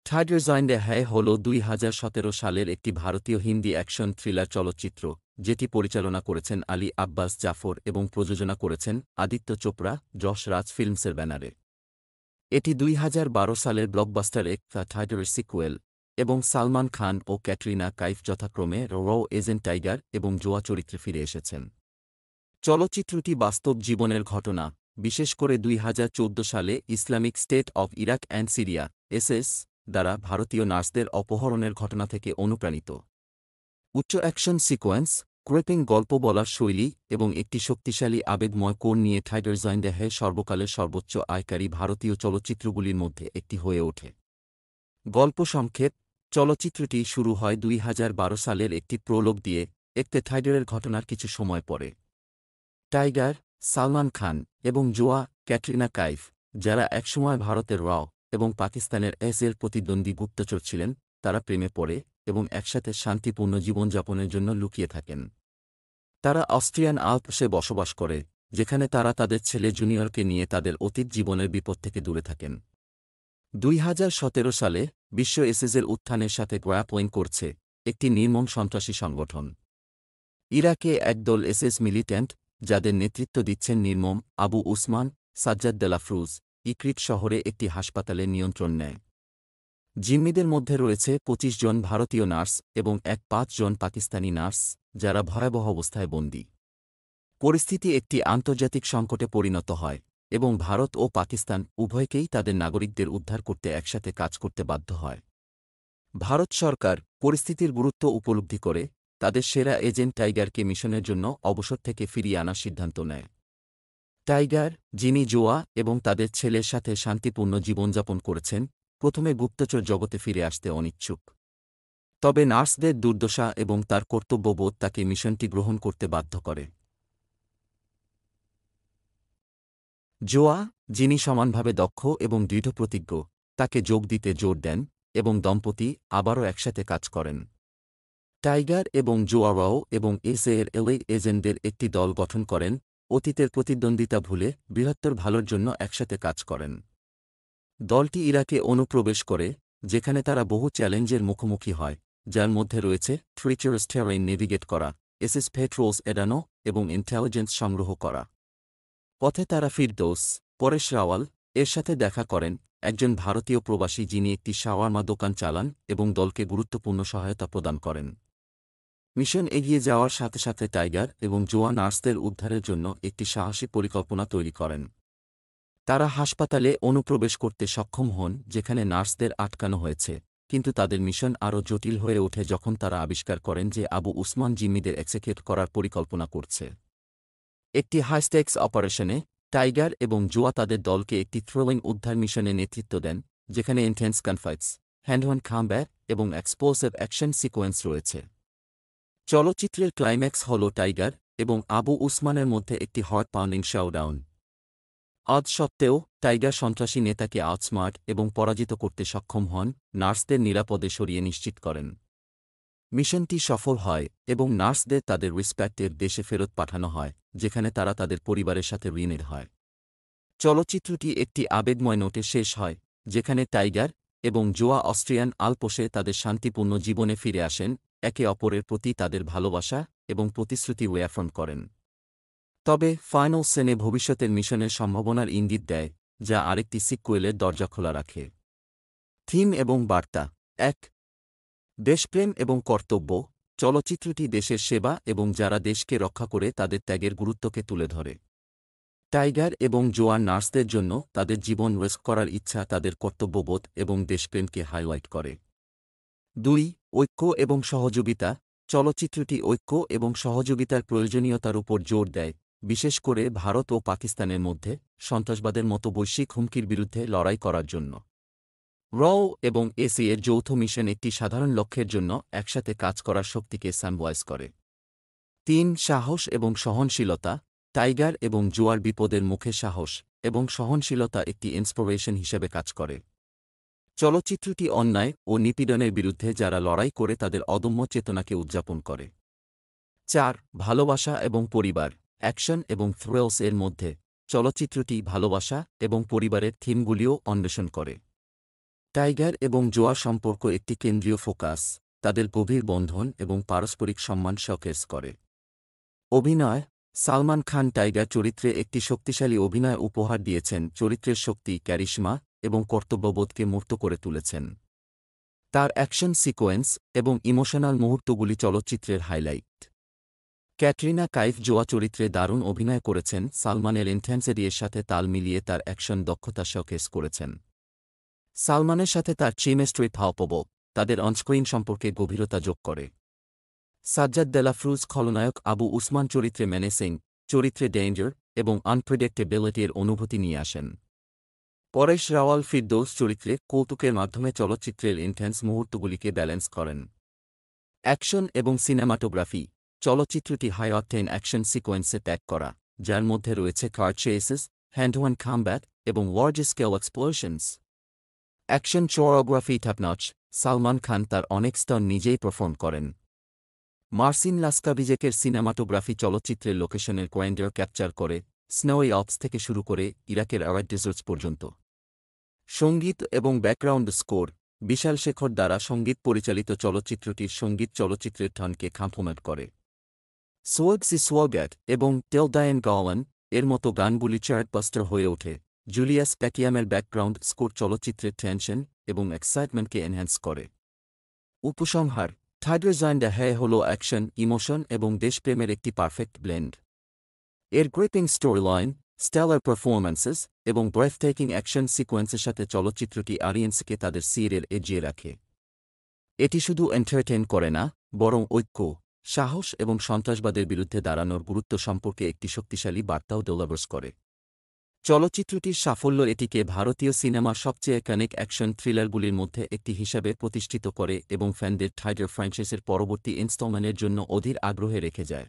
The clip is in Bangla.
টাইগার জিন্দা হ্যায় হল ২০১৭ সালের একটি ভারতীয় হিন্দি অ্যাকশন থ্রিলার চলচ্চিত্র যেটি পরিচালনা করেছেন আলী আব্বাস জাফর এবং প্রযোজনা করেছেন আদিত্য চোপড়া যশ রাজ ফিল্মসের ব্যানারে। এটি ২০১২ সালের ব্লকবাস্টার এক দ্য টাইগারের সিকুয়েল এবং সালমান খান ও ক্যাটরিনা কাইফ যথাক্রমে র এজেন্ট টাইগার এবং জোয়া চরিত্রে ফিরে এসেছেন। চলচ্চিত্রটি বাস্তব জীবনের ঘটনা, বিশেষ করে ২০১৪ সালে Islamic state of Iraq and Syria SS দ্বারা ভারতীয় নার্সদের অপহরণের ঘটনা থেকে অনুপ্রাণিত। উচ্চ অ্যাকশন সিকোয়েন্স, ক্রেপিং গল্প বলার শৈলী এবং একটি শক্তিশালী আবেগময় কোণ নিয়ে টাইগার জিন্দা হ্যায় সর্বকালের সর্বোচ্চ আয়কারী ভারতীয় চলচ্চিত্রগুলির মধ্যে একটি হয়ে ওঠে। গল্প সংক্ষেপ: চলচ্চিত্রটি শুরু হয় ২০১২ সালের একটি প্রোলগ দিয়ে, একটি টাইগারের ঘটনার কিছু সময় পরে। টাইগার, সালমান খান এবং জোয়া ক্যাটরিনা কাইফ, যারা একসময় ভারতের র এবং পাকিস্তানের এর প্রতিদ্বন্দ্বী গুপ্তচর ছিলেন, তারা প্রেমে পড়ে এবং একসাথে শান্তিপূর্ণ জীবনযাপনের জন্য লুকিয়ে থাকেন। তারা অস্ট্রিয়ান আল্পসে বসবাস করে, যেখানে তারা তাদের ছেলে জুনিয়রকে নিয়ে তাদের অতীত জীবনের বিপদ থেকে দূরে থাকেন। ২০১৭ সালে বিশ্ব এসএসের উত্থানের সাথে গ্র্যাপলিং করছে একটি নির্মম সন্ত্রাসী সংগঠন। ইরাকে একদল এসএস মিলিট্যান্ট, যাদের নেতৃত্ব দিচ্ছেন নির্মম আবু উসমান সাজ্জাদ দেলাফ্রুজ, ইক্রিট শহরে একটি হাসপাতালে নিয়ন্ত্রণ নেয়। জিম্মিদের মধ্যে রয়েছে ২৫ জন ভারতীয় নার্স এবং ৫ জন পাকিস্তানি নার্স, যারা ভয়াবহ অবস্থায় বন্দী। পরিস্থিতি একটি আন্তর্জাতিক সংকটে পরিণত হয় এবং ভারত ও পাকিস্তান উভয়কেই তাদের নাগরিকদের উদ্ধার করতে একসাথে কাজ করতে বাধ্য হয়। ভারত সরকার পরিস্থিতির গুরুত্ব উপলব্ধি করে তাদের সেরা এজেন্ট টাইগারকে মিশনের জন্য অবসর থেকে ফিরিয়ে আনার সিদ্ধান্ত নেয়। টাইগার, যিনি জোয়া এবং তাদের ছেলের সাথে শান্তিপূর্ণ জীবনযাপন করেছেন, প্রথমে গুপ্তচর জগতে ফিরে আসতে অনিচ্ছুক। তবে নার্সদের দুর্দশা এবং তার কর্তব্যবোধ তাকে মিশনটি গ্রহণ করতে বাধ্য করে। জোয়া, যিনি সমানভাবে দক্ষ এবং দৃঢ়প্রতিজ্ঞ, তাকে যোগ দিতে জোর দেন এবং দম্পতি আবারও একসাথে কাজ করেন। টাইগার এবং জোয়ারাও এবং এর এজেন্টদের একটি দল গঠন করেন, অতীতের প্রতিদ্বন্দ্বিতা ভুলে বৃহত্তর ভালোর জন্য একসাথে কাজ করেন। দলটি ইরাকে অনুপ্রবেশ করে, যেখানে তারা বহু চ্যালেঞ্জের মুখোমুখি হয়, যার মধ্যে রয়েছে ট্রিচারাস টেরাইন নেভিগেট করা, এসএস পেট্রোলস এড়ানো এবং ইন্টেলিজেন্স সংগ্রহ করা। পথে তারা ফিরদৌস পরেশ রাওয়াল এর সাথে দেখা করেন, একজন ভারতীয় প্রবাসী যিনি একটি শাওয়ারমা দোকান চালান এবং দলকে গুরুত্বপূর্ণ সহায়তা প্রদান করেন। মিশন এগিয়ে যাওয়ার সাথে সাথে টাইগার এবং জোয়া নার্সদের উদ্ধারের জন্য একটি সাহসী পরিকল্পনা তৈরি করেন। তারা হাসপাতালে অনুপ্রবেশ করতে সক্ষম হন, যেখানে নার্সদের আটকানো হয়েছে, কিন্তু তাদের মিশন আরও জটিল হয়ে ওঠে যখন তারা আবিষ্কার করেন যে আবু উসমান জিম্মিদের এক্সিকিউট করার পরিকল্পনা করছে। একটি হাইস্টেক্স অপারেশনে টাইগার এবং জোয়া তাদের দলকে একটি থ্রিলিং উদ্ধার মিশনে নেতৃত্ব দেন, যেখানে ইন্টেন্স কনফাইটস, হ্যান্ড-অন কম্ব্যাট এবং এক্সপ্লোসিভ অ্যাকশন সিকোয়েন্স রয়েছে। চলচ্চিত্রের ক্লাইম্যাক্স হল টাইগার এবং আবু উসমানের মধ্যে একটি হার্ট পাউন্ডিং শোডাউন। আজ সত্ত্বেও টাইগার সন্ত্রাসী নেতাকে আউটস্মার্ট এবং পরাজিত করতে সক্ষম হন, নার্সদের নিরাপদে সরিয়ে নিশ্চিত করেন। মিশনটি সফল হয় এবং নার্সদের তাদের রিসপেক্টের দেশে ফেরত পাঠানো হয়, যেখানে তারা তাদের পরিবারের সাথে ঋণের হয়। চলচ্চিত্রটি একটি আবেগময় নোটে শেষ হয়, যেখানে টাইগার এবং জোয়া অস্ট্রিয়ান আল্পসে তাদের শান্তিপূর্ণ জীবনে ফিরে আসেন, একে অপরের প্রতি তাদের ভালোবাসা এবং প্রতিশ্রুতি রিঅ্যাফার্ম করেন। তবে ফাইনাল সিনে ভবিষ্যতের মিশনের সম্ভাবনার ইঙ্গিত দেয়, যা আরেকটি সিক্যুয়েলের দরজা খোলা রাখে। থিম এবং বার্তা: ১. দেশপ্রেম এবং কর্তব্য। চলচ্চিত্রটি দেশের সেবা এবং যারা দেশকে রক্ষা করে তাদের ত্যাগের গুরুত্বকে তুলে ধরে। টাইগার এবং জোয়ান নার্সদের জন্য তাদের জীবন রিস্ক করার ইচ্ছা তাদের কর্তব্যবোধ এবং দেশপ্রেমকে হাইলাইট করে। ২. ঐক্য এবং সহযোগিতা। চলচ্চিত্রটি ঐক্য এবং সহযোগিতার প্রয়োজনীয়তার উপর জোর দেয়, বিশেষ করে ভারত ও পাকিস্তানের মধ্যে সন্ত্রাসবাদের মতো বৈশ্বিক হুমকির বিরুদ্ধে লড়াই করার জন্য। র এবং এর যৌথ মিশন একটি সাধারণ লক্ষ্যের জন্য একসাথে কাজ করার শক্তিকে সাম্বলাইজ করে। ৩. সাহস এবং সহনশীলতা। টাইগার এবং জোয়ার বিপদের মুখে সাহস এবং সহনশীলতা একটি ইন্সপিরেশন হিসেবে কাজ করে। চলচ্চিত্রটি অন্যায় ও নিপীড়নের বিরুদ্ধে যারা লড়াই করে তাদের অদম্য চেতনাকে উদযাপন করে। ৪. ভালোবাসা এবং পরিবার। অ্যাকশন এবং থ্রিলস এর মধ্যে চলচ্চিত্রটি ভালোবাসা এবং পরিবারের থিমগুলিও অন্বেষণ করে। টাইগার এবং জোয়া সম্পর্ক একটি কেন্দ্রীয় ফোকাস, তাদের গভীর বন্ধন এবং পারস্পরিক সম্মান শোকেস করে। অভিনয়: সালমান খান টাইগার চরিত্রে একটি শক্তিশালী অভিনয় উপহার দিয়েছেন, চরিত্রের শক্তি, ক্যারিশমা এবং কর্তব্যবোধকে মূর্ত করে তুলেছেন। তার অ্যাকশন সিকোয়েন্স এবং ইমোশনাল মুহূর্তগুলি চলচ্চিত্রের হাইলাইট। ক্যাটরিনা কাইফ জোয়া চরিত্রে দারুণ অভিনয় করেছেন, সালমানের ইন্টেন্সিটির সাথে তাল মিলিয়ে তার অ্যাকশন দক্ষতা শোকেস করেছেন। সালমানের সাথে তার চেমিস্ট্রি পালপেবল, তাদের অনস্ক্রিন সম্পর্কে গভীরতা যোগ করে। সাজ্জাদ দেলাফ্রুজ খলনায়ক আবু উসমান চরিত্রে মেনেসিং, চরিত্রে ডেঞ্জার এবং আনপ্রেডিক্টেবিলিটির অনুভূতি নিয়ে আসেন। পরেশ রাওয়াল ফিরদৌস চরিত্রে কৌতুকের মাধ্যমে চলচ্চিত্রের ইন্টেন্স মুহূর্তগুলিকে ব্যালেন্স করেন। অ্যাকশন এবং সিনেমাটোগ্রাফি: চলচ্চিত্রটি হাই অকটেন অ্যাকশন সিকোয়েন্সে প্যাক করা, যার মধ্যে রয়েছে কার চেসেস, হ্যান্ড-টু-হ্যান্ড কম্ব্যাট এবং large scale explosions. Action choreography top notch, Salman Khan তার অনেক স্তর নিজেই পারফর্ম করেন। মার্সিন লাস্কাভিজেকের সিনেমাটোগ্রাফি চলচ্চিত্রের লোকেশনের কোয়েন্ডার ক্যাপচার করে, স্নোই অপস থেকে শুরু করে ইরাকের অ্যারাড ডেজার্টস পর্যন্ত। সঙ্গীত এবং ব্যাকগ্রাউন্ড স্কোর: বিশাল শেখর দ্বারা সঙ্গীত পরিচালিত চলচ্চিত্রটির সঙ্গীত চলচ্চিত্রের ঠনকে কমপ্লিমেন্ট করে। সোয়াগ সি সোয়াগ্যাট এবং টেল ডায়েন গাওয়ান এর মতো গানগুলি চার্টবাস্টার হয়ে ওঠে। জুলিয়াস প্যাকিয়ামের ব্যাকগ্রাউন্ড স্কোর চলচ্চিত্রের টেনশন এবং এক্সাইটমেন্টকে এনহ্যান্স করে। উপসংহার: টাইগার জিন্ডা হ্যায় হল অ্যাকশন, ইমোশন এবং দেশপ্রেমের একটি পারফেক্ট ব্লেন্ড। এর গ্রিপিং স্টোরিলাইন, স্টেলার পারফরম্যান্সেস এবং ব্রেথটেকিং অ্যাকশন সিকোয়েন্সের সাথে চলচ্চিত্রটি অডিয়েন্সকে তাদের সিটের এগিয়ে রাখে। এটি শুধু এন্টারটেইন করে না, বরং ঐক্য, সাহস এবং সন্ত্রাসবাদের বিরুদ্ধে দাঁড়ানোর গুরুত্ব সম্পর্কে একটি শক্তিশালী বার্তাও ডেলিভার করে। চলচ্চিত্রটির সাফল্য এটিকে ভারতীয় সিনেমার সবচেয়ে আইকনিক অ্যাকশন থ্রিলারগুলির মধ্যে একটি হিসাবে প্রতিষ্ঠিত করে এবং ফ্যানদের টাইগার ফ্র্যাঞ্চাইজির পরবর্তী ইনস্টলমেন্টের জন্য অধীর আগ্রহে রেখে যায়।